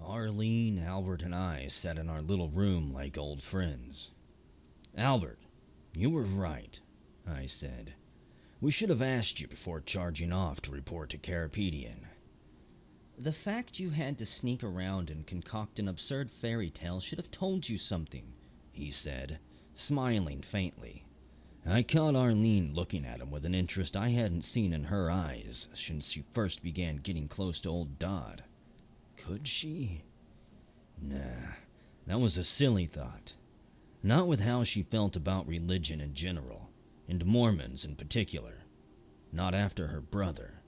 Arlene, Albert, and I sat in our little room like old friends. "Albert, you were right," I said. "We should have asked you before charging off to report to Carapedian." The fact you had to sneak around and concoct an absurd fairy tale should have told you something, he said, smiling faintly. I caught Arlene looking at him with an interest I hadn't seen in her eyes since she first began getting close to old Dodd. Could she? Nah, that was a silly thought. Not with how she felt about religion in general, and Mormons in particular. Not after her brother.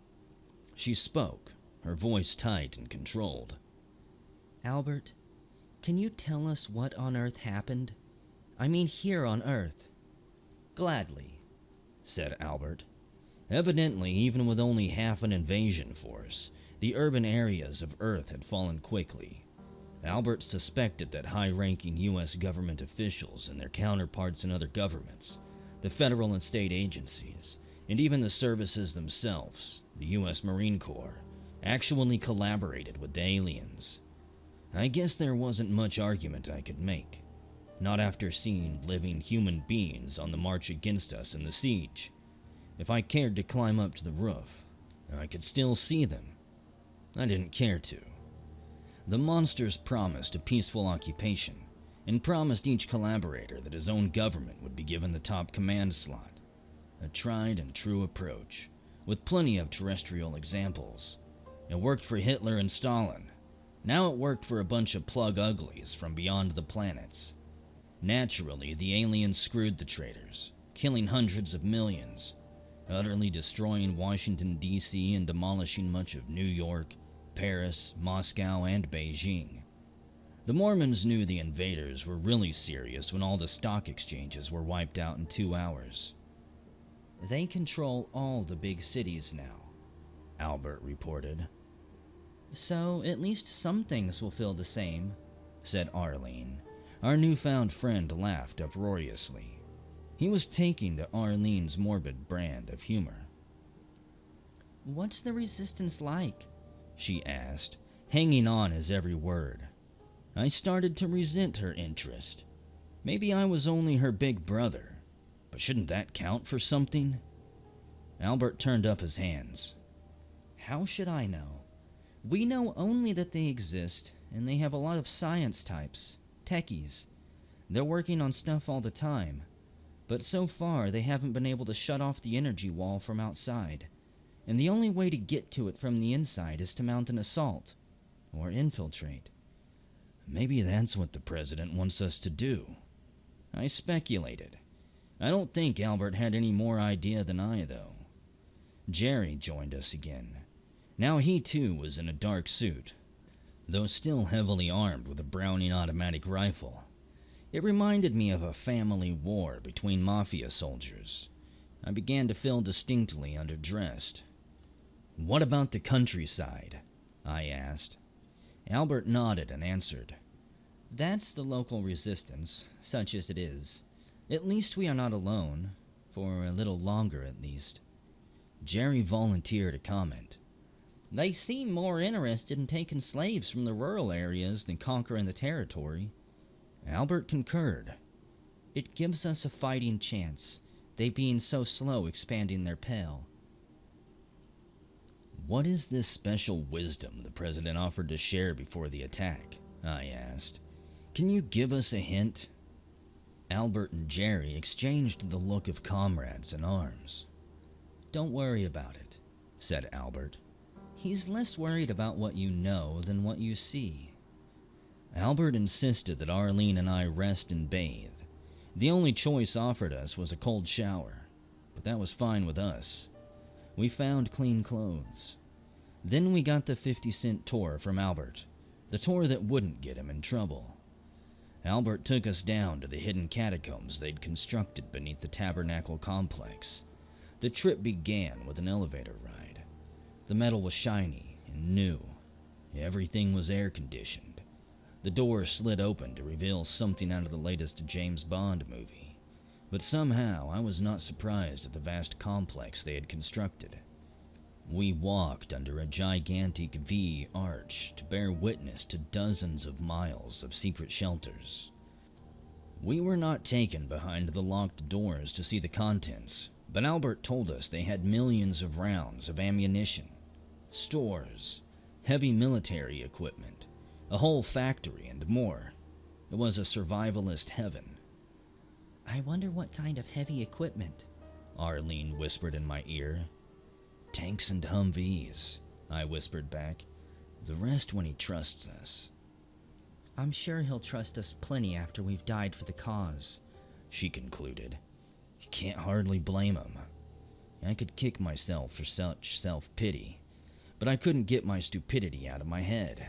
She spoke, her voice tight and controlled. "Albert, can you tell us what on earth happened? I mean here on Earth." "Gladly," said Albert. Evidently, even with only half an invasion force, the urban areas of Earth had fallen quickly. Albert suspected that high-ranking U.S. government officials and their counterparts in other governments, the federal and state agencies, and even the services themselves, the U.S. Marine Corps, actually collaborated with the aliens. I guess there wasn't much argument I could make. Not after seeing living human beings on the march against us in the siege. If I cared to climb up to the roof, I could still see them. I didn't care to. The monsters promised a peaceful occupation, and promised each collaborator that his own government would be given the top command slot. A tried and true approach, with plenty of terrestrial examples. It worked for Hitler and Stalin. Now it worked for a bunch of plug uglies from beyond the planets. Naturally, the aliens screwed the traitors, killing hundreds of millions, utterly destroying Washington, D.C. and demolishing much of New York, Paris, Moscow, and Beijing. The Mormons knew the invaders were really serious when all the stock exchanges were wiped out in 2 hours. "They control all the big cities now," Albert reported. "So at least some things will feel the same," said Arlene. Our newfound friend laughed uproariously. He was taking to Arlene's morbid brand of humor. "What's the resistance like?" she asked, hanging on his every word. I started to resent her interest. Maybe I was only her big brother, but shouldn't that count for something? Albert turned up his hands. "How should I know? We know only that they exist, and they have a lot of science types. Techies. They're working on stuff all the time, but so far they haven't been able to shut off the energy wall from outside, and the only way to get to it from the inside is to mount an assault, or infiltrate." Maybe that's what the president wants us to do. I speculated. I don't think Albert had any more idea than I, though. Jerry joined us again. Now he too was in a dark suit, though still heavily armed with a Browning automatic rifle. It reminded me of a family war between mafia soldiers. I began to feel distinctly underdressed. "What about the countryside?" I asked. Albert nodded and answered. "That's the local resistance, such as it is. At least we are not alone. For a little longer, at least." Jerry volunteered a comment. "They seem more interested in taking slaves from the rural areas than conquering the territory." Albert concurred. "It gives us a fighting chance, they being so slow expanding their pale." "What is this special wisdom the president offered to share before the attack?" I asked. "Can you give us a hint?" Albert and Jerry exchanged the look of comrades in arms. "Don't worry about it," said Albert. "He's less worried about what you know than what you see." Albert insisted that Arlene and I rest and bathe. The only choice offered us was a cold shower, but that was fine with us. We found clean clothes. Then we got the 50-cent tour from Albert, the tour that wouldn't get him in trouble. Albert took us down to the hidden catacombs they'd constructed beneath the Tabernacle complex. The trip began with an elevator ride. The metal was shiny and new. Everything was air-conditioned. The door slid open to reveal something out of the latest James Bond movie. But somehow I was not surprised at the vast complex they had constructed. We walked under a gigantic V arch to bear witness to dozens of miles of secret shelters. We were not taken behind the locked doors to see the contents, but Albert told us they had millions of rounds of ammunition, stores, heavy military equipment, a whole factory, and more. It was a survivalist heaven. I wonder what kind of heavy equipment, Arlene whispered in my ear. Tanks and Humvees, I whispered back. The rest when he trusts us. I'm sure he'll trust us plenty after we've died for the cause, she concluded. You can't hardly blame him. I could kick myself for such self-pity, but I couldn't get my stupidity out of my head.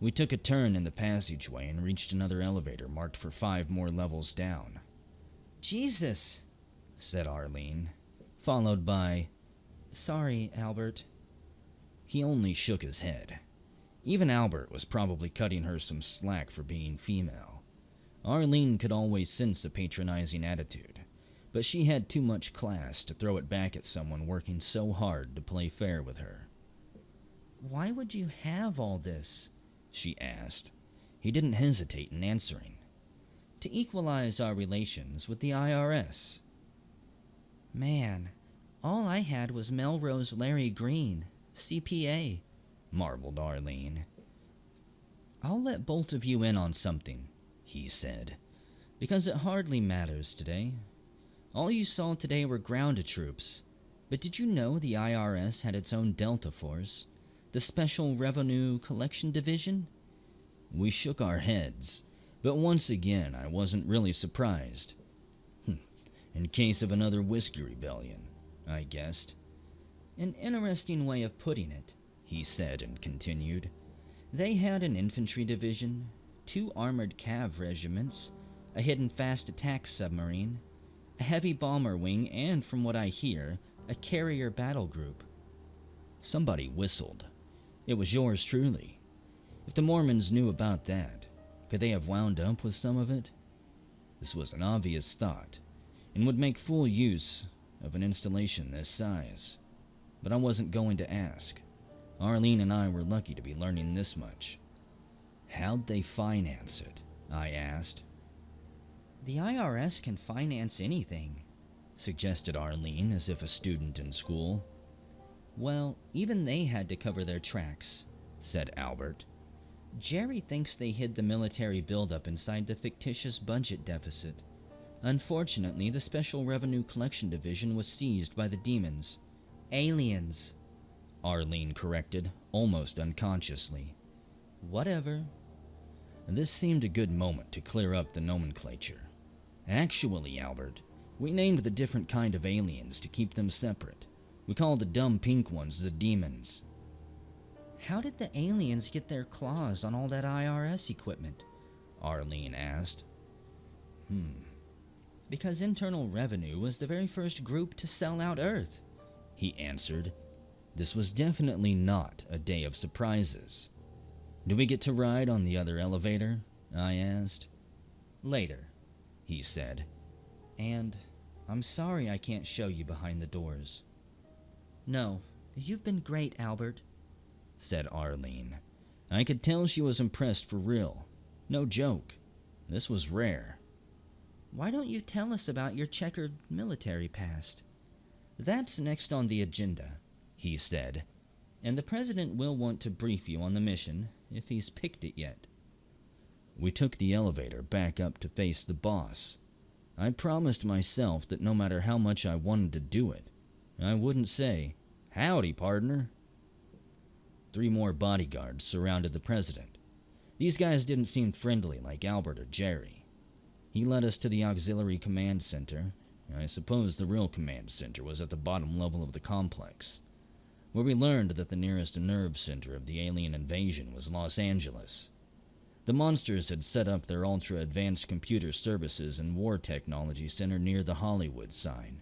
We took a turn in the passageway and reached another elevator marked for 5 more levels down. Jesus, said Arlene, followed by, Sorry, Albert. He only shook his head. Even Albert was probably cutting her some slack for being female. Arlene could always sense a patronizing attitude, but she had too much class to throw it back at someone working so hard to play fair with her. Why would you have all this? She asked. He didn't hesitate in answering. To equalize our relations with the IRS. Man, all I had was Melrose Larry Green, CPA, marveled Arlene. I'll let both of you in on something, he said, because it hardly matters today. All you saw today were ground troops, but did you know the IRS had its own Delta Force, the Special Revenue Collection Division? We shook our heads, but once again I wasn't really surprised. In case of another whiskey rebellion, I guessed. An interesting way of putting it, he said and continued. They had an infantry division, 2 armored cav regiments, a hidden fast attack submarine, a heavy bomber wing, and, from what I hear, a carrier battle group. Somebody whistled. It was yours truly. If the Mormons knew about that, could they have wound up with some of it? This was an obvious thought, and would make full use of an installation this size. But I wasn't going to ask. Arlene and I were lucky to be learning this much. How'd they finance it? I asked. The IRS can finance anything, suggested Arlene as if a student in school. Well, even they had to cover their tracks, said Albert. Jerry thinks they hid the military buildup inside the fictitious budget deficit. Unfortunately, the Special Revenue Collection Division was seized by the demons. Aliens, Arlene corrected, almost unconsciously. Whatever. This seemed a good moment to clear up the nomenclature. Actually, Albert, we named the different kind of aliens to keep them separate. We called the dumb pink ones the demons. How did the aliens get their claws on all that IRS equipment? Arlene asked. Because Internal Revenue was the very first group to sell out Earth, he answered. This was definitely not a day of surprises. Do we get to ride on the other elevator? I asked. Later, he said. And I'm sorry I can't show you behind the doors. No, you've been great, Albert, said Arlene. I could tell she was impressed for real. No joke. This was rare. Why don't you tell us about your checkered military past? That's next on the agenda, he said, and the president will want to brief you on the mission if he's picked it yet. We took the elevator back up to face the boss. I promised myself that no matter how much I wanted to do it, I wouldn't say, "Howdy, partner." 3 more bodyguards surrounded the president. These guys didn't seem friendly like Albert or Jerry. He led us to the auxiliary command center. I suppose the real command center was at the bottom level of the complex, where we learned that the nearest nerve center of the alien invasion was Los Angeles. The monsters had set up their ultra-advanced computer services and war technology center near the Hollywood sign.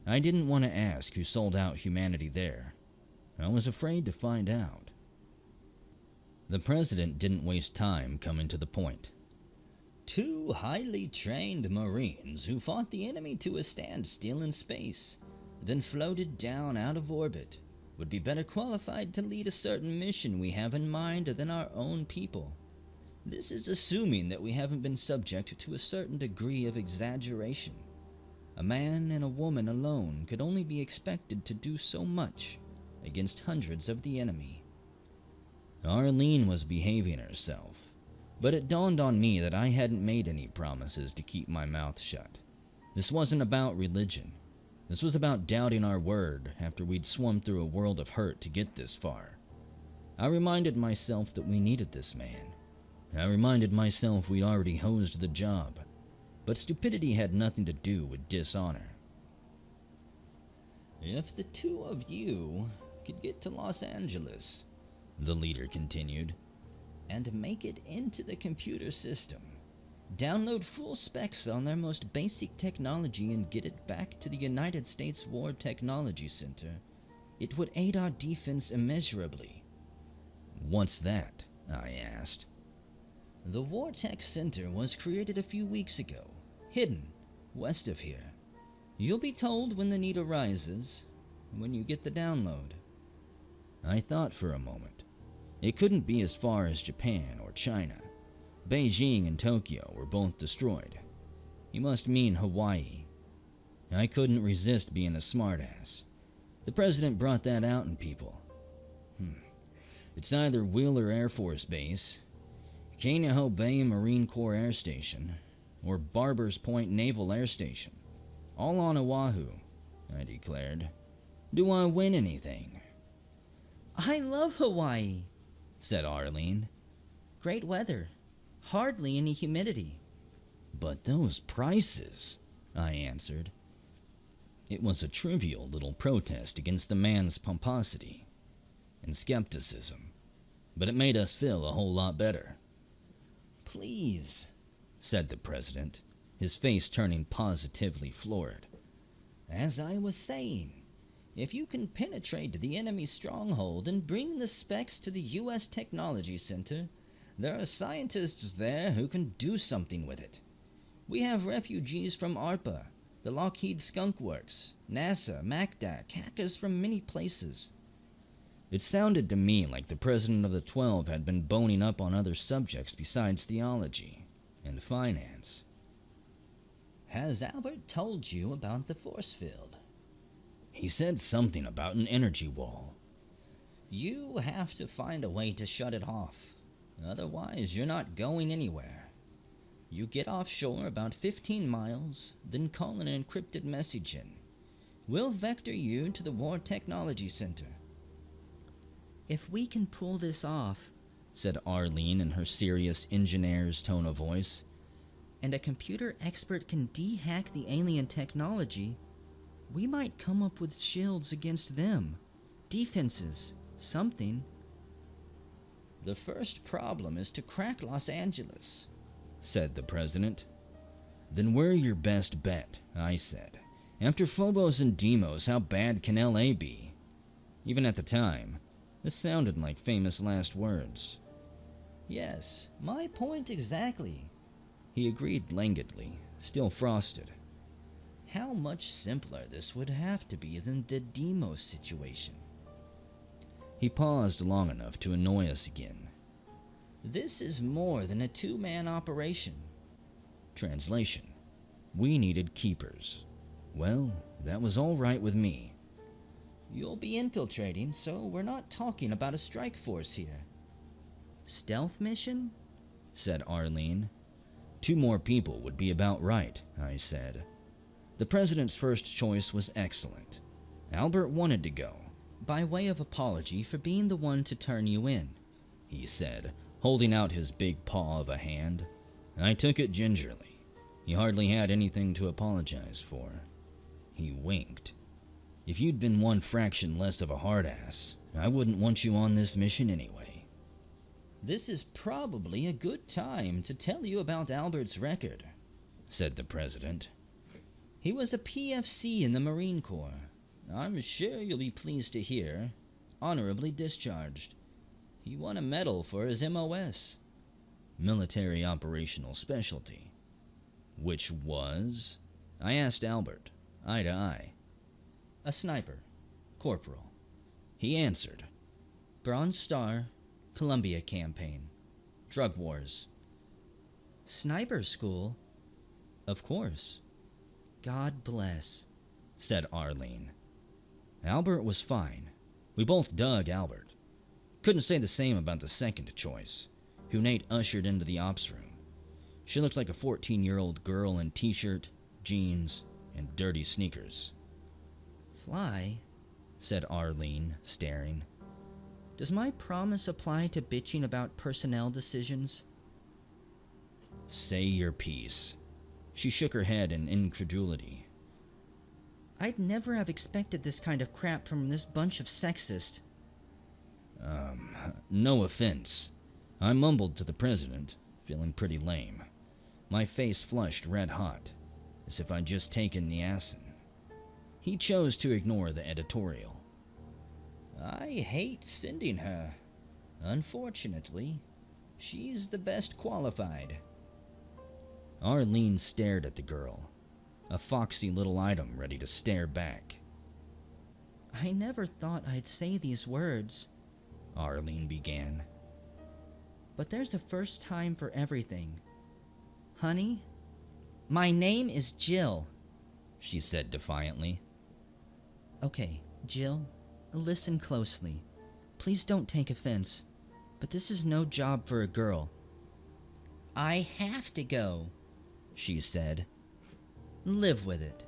I didn't want to ask who sold out humanity there. I was afraid to find out. The president didn't waste time coming to the point. 2 highly trained Marines who fought the enemy to a standstill in space, then floated down out of orbit would be better qualified to lead a certain mission we have in mind than our own people. This is assuming that we haven't been subject to a certain degree of exaggeration. A man and a woman alone could only be expected to do so much against hundreds of the enemy. Arlene was behaving herself, but it dawned on me that I hadn't made any promises to keep my mouth shut. This wasn't about religion. This was about doubting our word after we'd swum through a world of hurt to get this far. I reminded myself that we needed this man. I reminded myself we'd already hosed the job, but stupidity had nothing to do with dishonor. If the two of you could get to Los Angeles, the leader continued, and make it into the computer system, download full specs on their most basic technology and get it back to the United States War Technology Center, it would aid our defense immeasurably. What's that? I asked. The War Tech Center was created a few weeks ago, hidden, west of here. You'll be told when the need arises, when you get the download. I thought for a moment. It couldn't be as far as Japan or China. Beijing and Tokyo were both destroyed. He must mean Hawaii. I couldn't resist being a smartass. The president brought that out in people. It's either Wheeler Air Force Base, Kaneohe Bay Marine Corps Air Station, or Barbers Point Naval Air Station. All on Oahu, I declared. Do I win anything? I love Hawaii, said Arlene. Great weather. Hardly any humidity. But those prices, I answered. It was a trivial little protest against the man's pomposity and skepticism, but it made us feel a whole lot better. Please, said the president, his face turning positively florid. As I was saying, if you can penetrate the enemy stronghold and bring the specs to the U.S. Technology Center, there are scientists there who can do something with it. We have refugees from ARPA, the Lockheed Skunk Works, NASA, MacDac, hackers from many places. It sounded to me like the president of the 12 had been boning up on other subjects besides theology and finance. Has Albert told you about the force field? He said something about an energy wall. You have to find a way to shut it off. Otherwise, you're not going anywhere. You get offshore about 15 miles, then call an encrypted message in. We'll vector you to the War Technology Center. If we can pull this off, said Arlene in her serious engineer's tone of voice, and a computer expert can de-hack the alien technology, we might come up with shields against them. Defenses. Something. The first problem is to crack Los Angeles, said the president. Then we're your best bet, I said. After Phobos and Deimos, how bad can LA be? Even at the time, this sounded like famous last words. Yes, my point exactly, he agreed languidly, still frosted. How much simpler this would have to be than the Deimos situation. He paused long enough to annoy us again. This is more than a two-man operation. Translation. We needed keepers. Well, that was all right with me. You'll be infiltrating, so we're not talking about a strike force here. Stealth mission? Said Arlene. 2 more people would be about right, I said. The president's first choice was excellent. Albert wanted to go. By way of apology for being the one to turn you in, he said, holding out his big paw of a hand. I took it gingerly. He hardly had anything to apologize for. He winked. If you'd been one fraction less of a hard-ass, I wouldn't want you on this mission anyway. This is probably a good time to tell you about Albert's record, said the president. He was a PFC in the Marine Corps. I'm sure you'll be pleased to hear. Honorably discharged. He won a medal for his MOS. Military Operational Specialty. Which was? I asked Albert, eye to eye. A sniper. Corporal. He answered. Bronze Star, Columbia Campaign. Drug Wars. Sniper School? Of course. God bless, said Arlene. Albert was fine. We both dug Albert. Couldn't say the same about the second choice, who Nate ushered into the ops room. She looked like a 14-year-old girl in t-shirt, jeans, and dirty sneakers. Fly, said Arlene, staring. Does my promise apply to bitching about personnel decisions? Say your piece. She shook her head in incredulity. I'd never have expected this kind of crap from this bunch of sexists. No offense. I mumbled to the president, feeling pretty lame. My face flushed red hot, as if I'd just taken niacin. He chose to ignore the editorial. I hate sending her. Unfortunately, she's the best qualified. Arlene stared at the girl, a foxy little item ready to stare back. I never thought I'd say these words, Arlene began. But there's a first time for everything. Honey, my name is Jill, she said defiantly. Okay, Jill, listen closely. Please don't take offense, but this is no job for a girl. I have to go, she said. Live with it.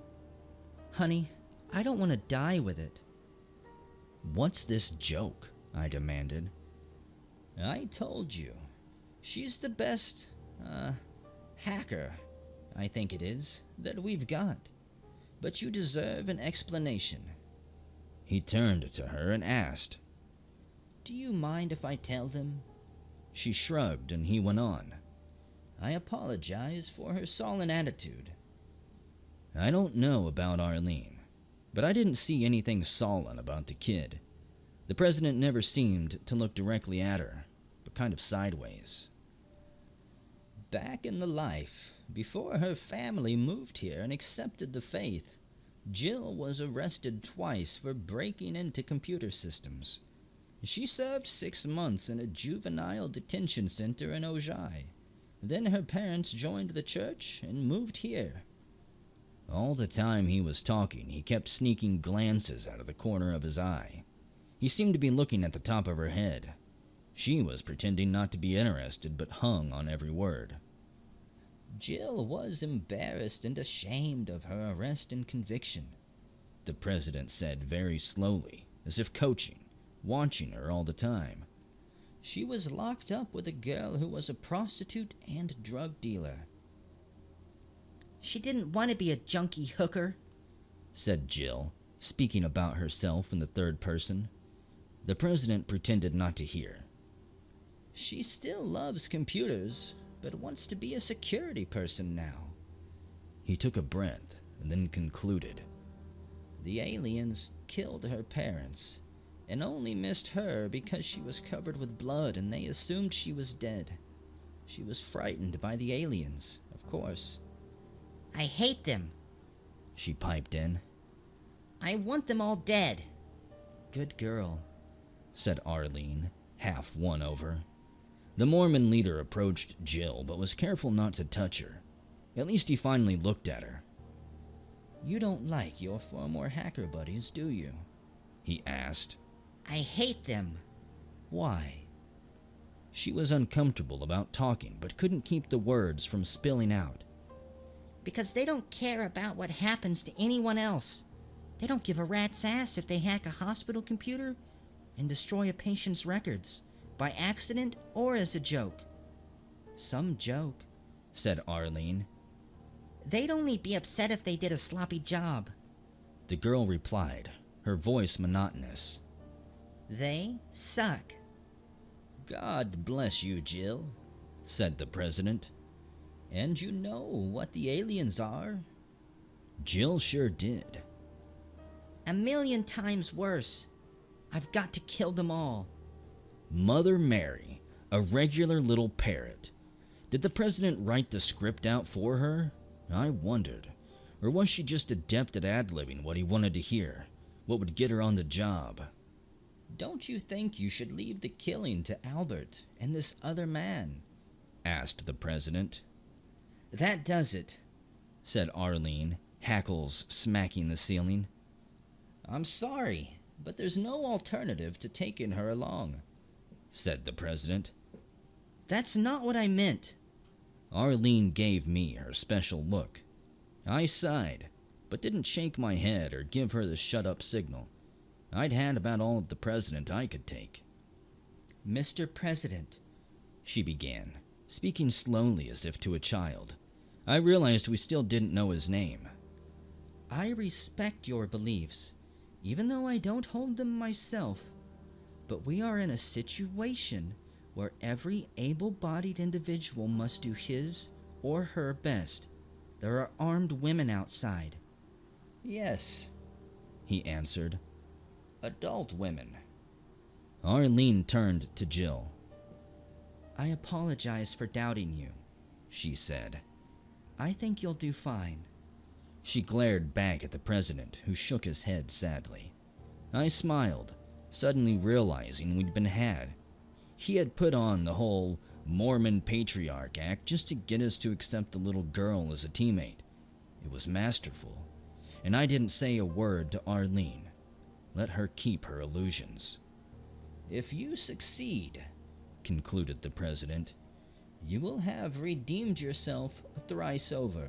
Honey, I don't want to die with it. What's this joke? I demanded. I told you. She's the best, hacker, I think it is, that we've got. But you deserve an explanation. He turned to her and asked, Do you mind if I tell them? She shrugged and he went on. I apologize for her sullen attitude. I don't know about Arlene, but I didn't see anything sullen about the kid. The president never seemed to look directly at her, but kind of sideways. Back in the life, before her family moved here and accepted the faith, Jill was arrested twice for breaking into computer systems. She served 6 months in a juvenile detention center in Ojai. Then her parents joined the church and moved here. All the time he was talking, he kept sneaking glances out of the corner of his eye. He seemed to be looking at the top of her head. She was pretending not to be interested, but hung on every word. Jill was embarrassed and ashamed of her arrest and conviction, the president said very slowly, as if coaching, watching her all the time. She was locked up with a girl who was a prostitute and drug dealer. She didn't want to be a junkie hooker, said Jill, speaking about herself in the third person. The president pretended not to hear. She still loves computers, but wants to be a security person now. He took a breath and then concluded. The aliens killed her parents, and only missed her because she was covered with blood and they assumed she was dead. She was frightened by the aliens, of course. I hate them, she piped in. I want them all dead. Good girl, said Arlene, half won over. The Mormon leader approached Jill, but was careful not to touch her. At least he finally looked at her. You don't like your former hacker buddies, do you? He asked. I hate them. Why? She was uncomfortable about talking, but couldn't keep the words from spilling out. Because they don't care about what happens to anyone else. They don't give a rat's ass if they hack a hospital computer and destroy a patient's records, by accident or as a joke. Some joke, said Arlene. They'd only be upset if they did a sloppy job, the girl replied, her voice monotonous. They suck. God bless you, Jill, said the president. And you know what the aliens are? Jill sure did. 1,000,000 times worse. I've got to kill them all. Mother Mary, a regular little parrot. Did the president write the script out for her? I wondered. Or was she just adept at ad-libbing what he wanted to hear? What would get her on the job? Don't you think you should leave the killing to Albert and this other man? Asked the president. That does it, said Arlene, hackles smacking the ceiling. I'm sorry, but there's no alternative to taking her along, said the president. That's not what I meant. Arlene gave me her special look. I sighed, but didn't shake my head or give her the shut-up signal. I'd had about all of the president I could take. Mr. President, she began, speaking slowly as if to a child. I realized we still didn't know his name. I respect your beliefs, even though I don't hold them myself. But we are in a situation where every able-bodied individual must do his or her best. There are armed women outside. Yes, he answered. Adult women. Arlene turned to Jill. I apologize for doubting you, she said. I think you'll do fine. She glared back at the president, who shook his head sadly. I smiled, suddenly realizing we'd been had. He had put on the whole Mormon patriarch act just to get us to accept the little girl as a teammate. It was masterful, and I didn't say a word to Arlene. Let her keep her illusions. If you succeed, concluded the president, you will have redeemed yourself thrice over.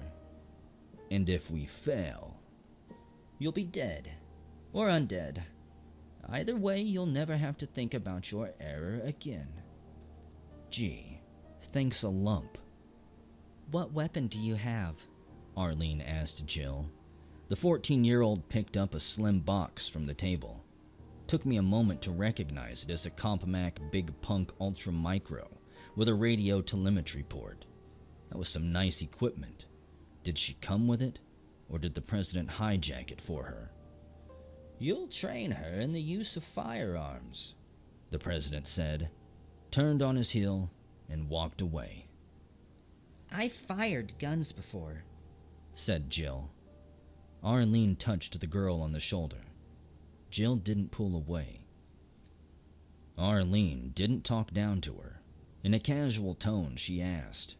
And if we fail, you'll be dead or undead. Either way, you'll never have to think about your error again. Gee, thanks a lump. What weapon do you have? Arlene asked Jill. The 14-year-old picked up a slim box from the table. Took me a moment to recognize it as a Compmac Big Punk Ultra Micro with a radio telemetry port. That was some nice equipment. Did she come with it, or did the president hijack it for her? You'll train her in the use of firearms, the president said, turned on his heel, and walked away. I fired guns before, said Jill. Arlene touched the girl on the shoulder. Jill didn't pull away. Arlene didn't talk down to her. In a casual tone, she asked,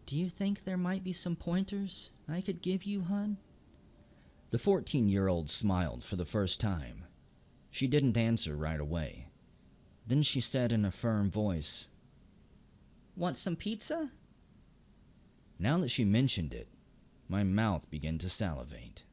Do you think there might be some pointers I could give you, hun? The 14-year-old smiled for the first time. She didn't answer right away. Then she said in a firm voice, Want some pizza? Now that she mentioned it, my mouth began to salivate.